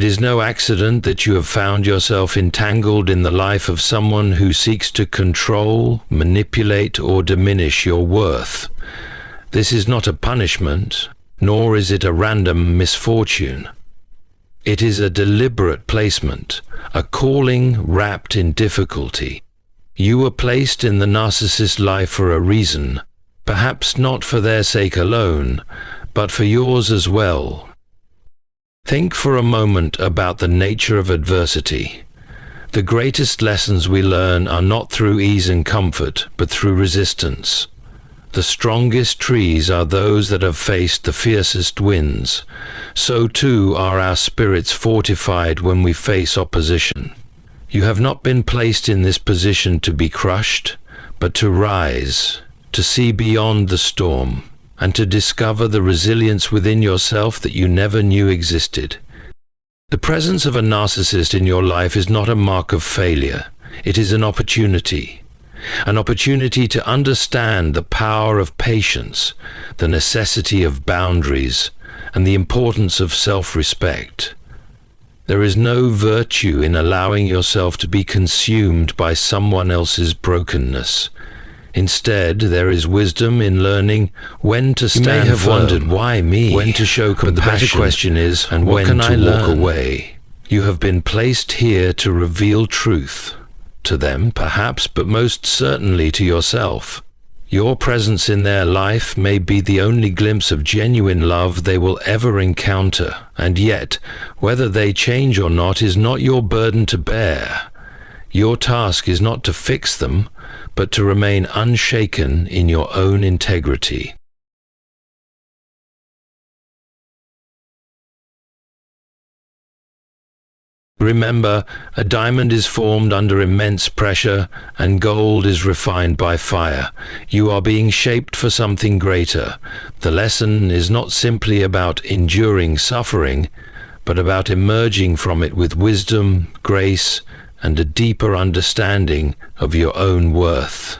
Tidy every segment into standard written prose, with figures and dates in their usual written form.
is no accident that you have found yourself entangled in the life of someone who seeks to control, manipulate, or diminish your worth. This is not a punishment, nor is it a random misfortune. It is a deliberate placement, a calling wrapped in difficulty. You were placed in the narcissist's life for a reason, perhaps not for their sake alone, but for yours as well. Think for a moment about the nature of adversity. The greatest lessons we learn are not through ease and comfort, but through resistance. The strongest trees are those that have faced the fiercest winds. So too are our spirits fortified when we face opposition. You have not been placed in this position to be crushed, but to rise, to see beyond the storm, and to discover the resilience within yourself that you never knew existed. The presence of a narcissist in your life is not a mark of failure. It is an opportunity to understand the power of patience, the necessity of boundaries, and the importance of self-respect. There is no virtue in allowing yourself to be consumed by someone else's brokenness. Instead, there is wisdom in learning when to stand firm. You may have wondered, why me? When to show compassion. But the better question is, and when to walk away. You have been placed here to reveal truth. To them, perhaps, but most certainly to yourself. Your presence in their life may be the only glimpse of genuine love they will ever encounter, and yet, whether they change or not is not your burden to bear. Your task is not to fix them, but to remain unshaken in your own integrity. Remember, a diamond is formed under immense pressure, and gold is refined by fire. You are being shaped for something greater. The lesson is not simply about enduring suffering, but about emerging from it with wisdom, grace, and a deeper understanding of your own worth.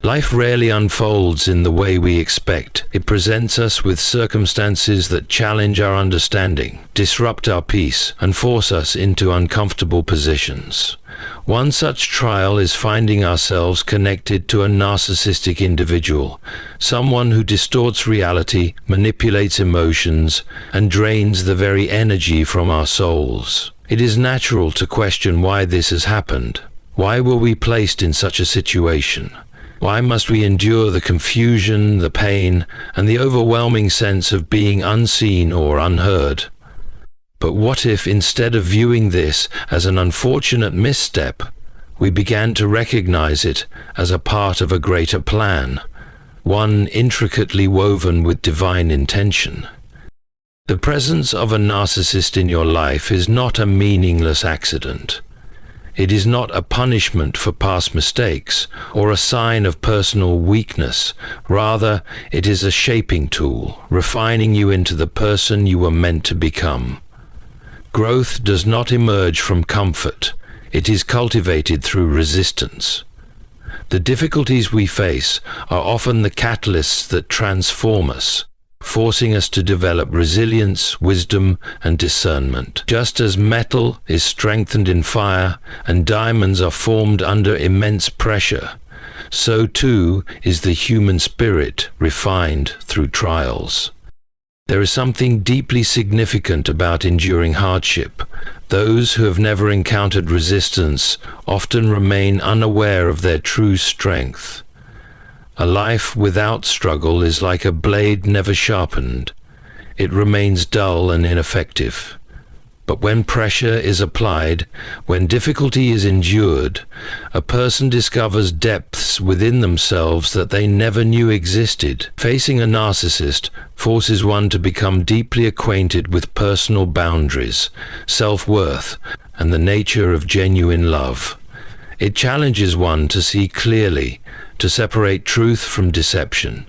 Life rarely unfolds in the way we expect. It presents us with circumstances that challenge our understanding, disrupt our peace, and force us into uncomfortable positions. One such trial is finding ourselves connected to a narcissistic individual, someone who distorts reality, manipulates emotions, and drains the very energy from our souls. It is natural to question why this has happened. Why were we placed in such a situation? Why must we endure the confusion, the pain, and the overwhelming sense of being unseen or unheard? But what if, instead of viewing this as an unfortunate misstep, we began to recognize it as a part of a greater plan, one intricately woven with divine intention? The presence of a narcissist in your life is not a meaningless accident. It is not a punishment for past mistakes or a sign of personal weakness. Rather, it is a shaping tool, refining you into the person you were meant to become. Growth does not emerge from comfort. It is cultivated through resistance. The difficulties we face are often the catalysts that transform us, forcing us to develop resilience, wisdom, and discernment. Just as metal is strengthened in fire and diamonds are formed under immense pressure, so too is the human spirit refined through trials. There is something deeply significant about enduring hardship. Those who have never encountered resistance often remain unaware of their true strength. A life without struggle is like a blade never sharpened. It remains dull and ineffective. But when pressure is applied, when difficulty is endured, a person discovers depths within themselves that they never knew existed. Facing a narcissist forces one to become deeply acquainted with personal boundaries, self-worth, and the nature of genuine love. It challenges one to see clearly, to separate truth from deception,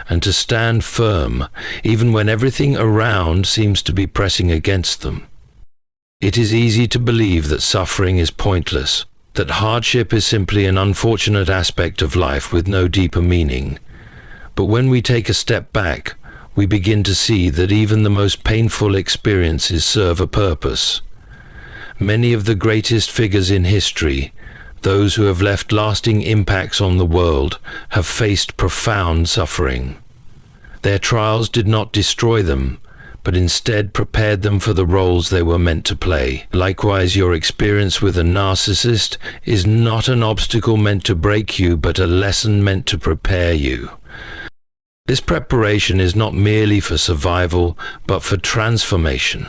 and to stand firm even when everything around seems to be pressing against them. It is easy to believe that suffering is pointless, that hardship is simply an unfortunate aspect of life with no deeper meaning. But when we take a step back, we begin to see that even the most painful experiences serve a purpose. Many of the greatest figures in history, those who have left lasting impacts on the world, have faced profound suffering. Their trials did not destroy them, but instead prepared them for the roles they were meant to play. Likewise, your experience with a narcissist is not an obstacle meant to break you, but a lesson meant to prepare you. This preparation is not merely for survival, but for transformation.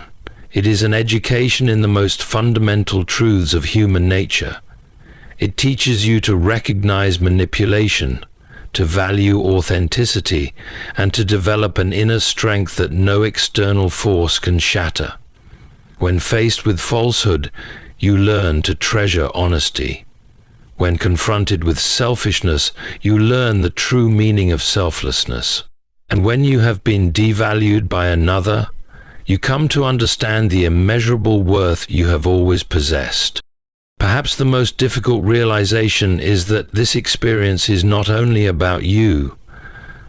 It is an education in the most fundamental truths of human nature. It teaches you to recognize manipulation, to value authenticity, and to develop an inner strength that no external force can shatter. When faced with falsehood, you learn to treasure honesty. When confronted with selfishness, you learn the true meaning of selflessness. And when you have been devalued by another, you come to understand the immeasurable worth you have always possessed. Perhaps the most difficult realization is that this experience is not only about you.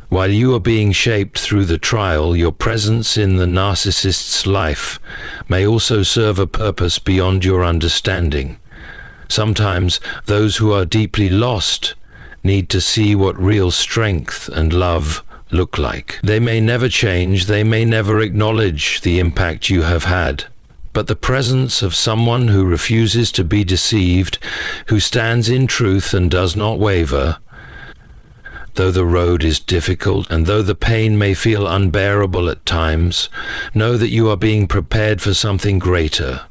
While you are being shaped through the trial, your presence in the narcissist's life may also serve a purpose beyond your understanding. Sometimes those who are deeply lost need to see what real strength and love look like. They may never change, they may never acknowledge the impact you have had. But the presence of someone who refuses to be deceived, who stands in truth and does not waver, though the road is difficult and though the pain may feel unbearable at times, know that you are being prepared for something greater.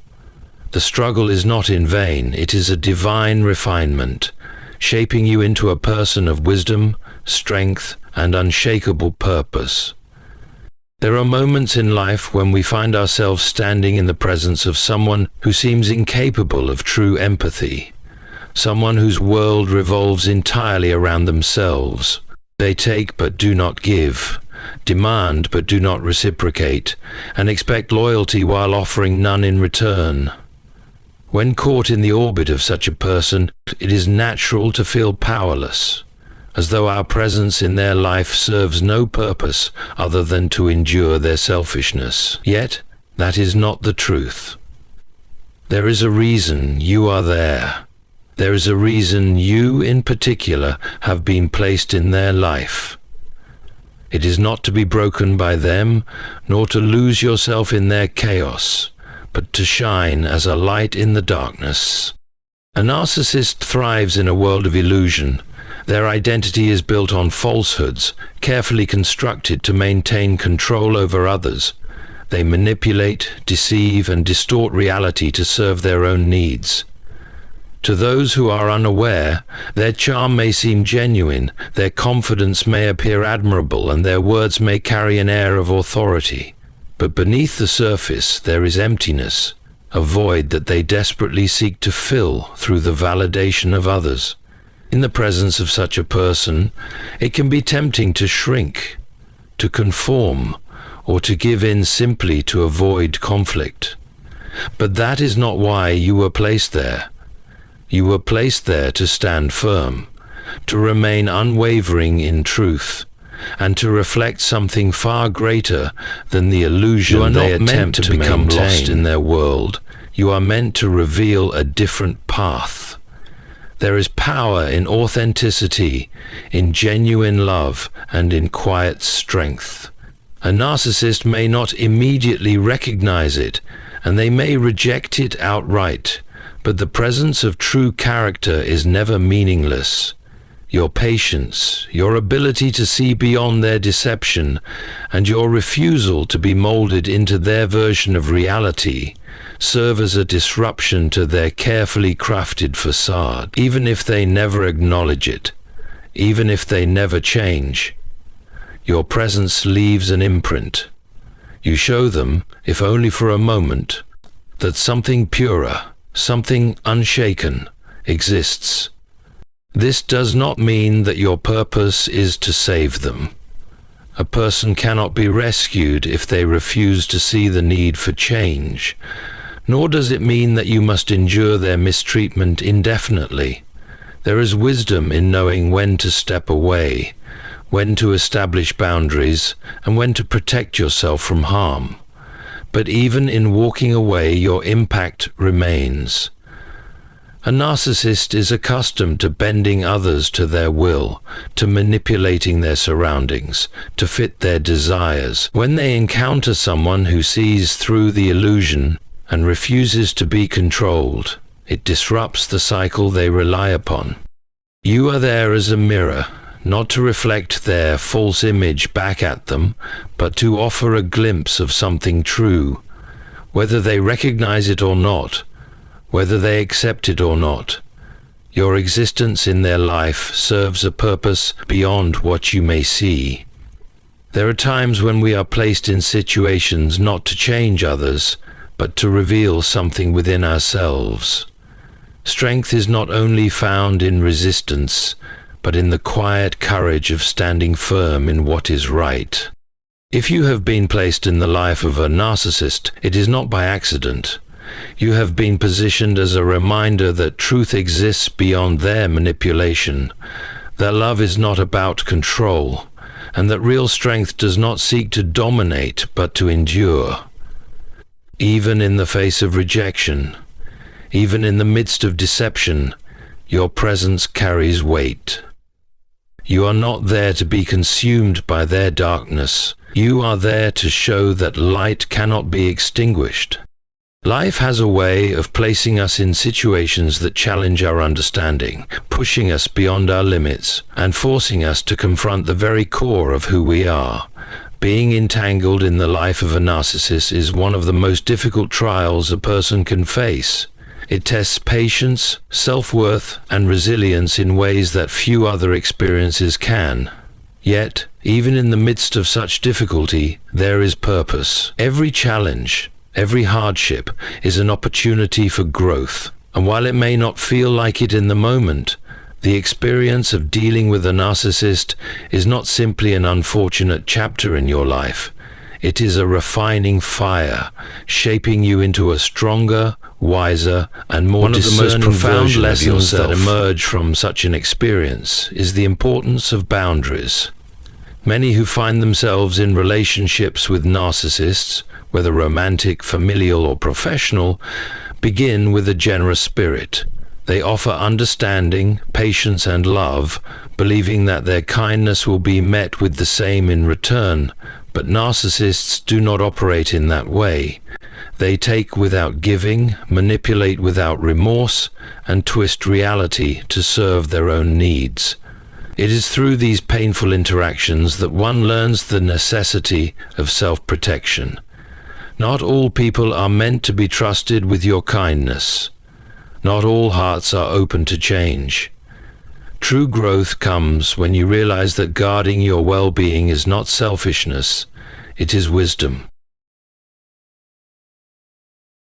The struggle is not in vain, it is a divine refinement, shaping you into a person of wisdom, strength, and unshakable purpose. There are moments in life when we find ourselves standing in the presence of someone who seems incapable of true empathy, someone whose world revolves entirely around themselves. They take but do not give, demand but do not reciprocate, and expect loyalty while offering none in return. When caught in the orbit of such a person, it is natural to feel powerless, as though our presence in their life serves no purpose other than to endure their selfishness. Yet, that is not the truth. There is a reason you are there. There is a reason you, in particular, have been placed in their life. It is not to be broken by them, nor to lose yourself in their chaos, but to shine as a light in the darkness. A narcissist thrives in a world of illusion. Their identity is built on falsehoods, carefully constructed to maintain control over others. They manipulate, deceive, and distort reality to serve their own needs. To those who are unaware, their charm may seem genuine, their confidence may appear admirable, and their words may carry an air of authority. But beneath the surface there is emptiness, a void that they desperately seek to fill through the validation of others. In the presence of such a person, it can be tempting to shrink, to conform, or to give in simply to avoid conflict. But that is not why you were placed there. You were placed there to stand firm, to remain unwavering in truth, and to reflect something far greater than the illusion they attempt to become lost in their world. You are meant to reveal a different path. There is power in authenticity, in genuine love, and in quiet strength. A narcissist may not immediately recognize it, and they may reject it outright, but the presence of true character is never meaningless. Your patience, your ability to see beyond their deception, and your refusal to be molded into their version of reality serve as a disruption to their carefully crafted facade. Even if they never acknowledge it, even if they never change, your presence leaves an imprint. You show them, if only for a moment, that something purer, something unshaken, exists. This does not mean that your purpose is to save them. A person cannot be rescued if they refuse to see the need for change, nor does it mean that you must endure their mistreatment indefinitely. There is wisdom in knowing when to step away, when to establish boundaries, and when to protect yourself from harm. But even in walking away, your impact remains. A narcissist is accustomed to bending others to their will, to manipulating their surroundings, to fit their desires. When they encounter someone who sees through the illusion and refuses to be controlled, it disrupts the cycle they rely upon. You are there as a mirror, not to reflect their false image back at them, but to offer a glimpse of something true. Whether they recognize it or not, whether they accept it or not, your existence in their life serves a purpose beyond what you may see. There are times when we are placed in situations not to change others, but to reveal something within ourselves. Strength is not only found in resistance, but in the quiet courage of standing firm in what is right. If you have been placed in the life of a narcissist, it is not by accident. You have been positioned as a reminder that truth exists beyond their manipulation, that love is not about control, and that real strength does not seek to dominate but to endure. Even in the face of rejection, even in the midst of deception, your presence carries weight. You are not there to be consumed by their darkness. You are there to show that light cannot be extinguished. Life has a way of placing us in situations that challenge our understanding, pushing us beyond our limits, and forcing us to confront the very core of who we are. Being entangled in the life of a narcissist is one of the most difficult trials a person can face. It tests patience, self-worth, and resilience in ways that few other experiences can. Yet, even in the midst of such difficulty, there is purpose. Every challenge, every hardship is an opportunity for growth. And while it may not feel like it in the moment, the experience of dealing with a narcissist is not simply an unfortunate chapter in your life. It is a refining fire, shaping you into a stronger, wiser, and more discerning. One of the most profound lessons that emerge from such an experience is the importance of boundaries. Many who find themselves in relationships with narcissists, whether romantic, familial, or professional, begin with a generous spirit. They offer understanding, patience, and love, believing that their kindness will be met with the same in return. But narcissists do not operate in that way. They take without giving, manipulate without remorse, and twist reality to serve their own needs. It is through these painful interactions that one learns the necessity of self-protection. Not all people are meant to be trusted with your kindness. Not all hearts are open to change. True growth comes when you realize that guarding your well-being is not selfishness, it is wisdom.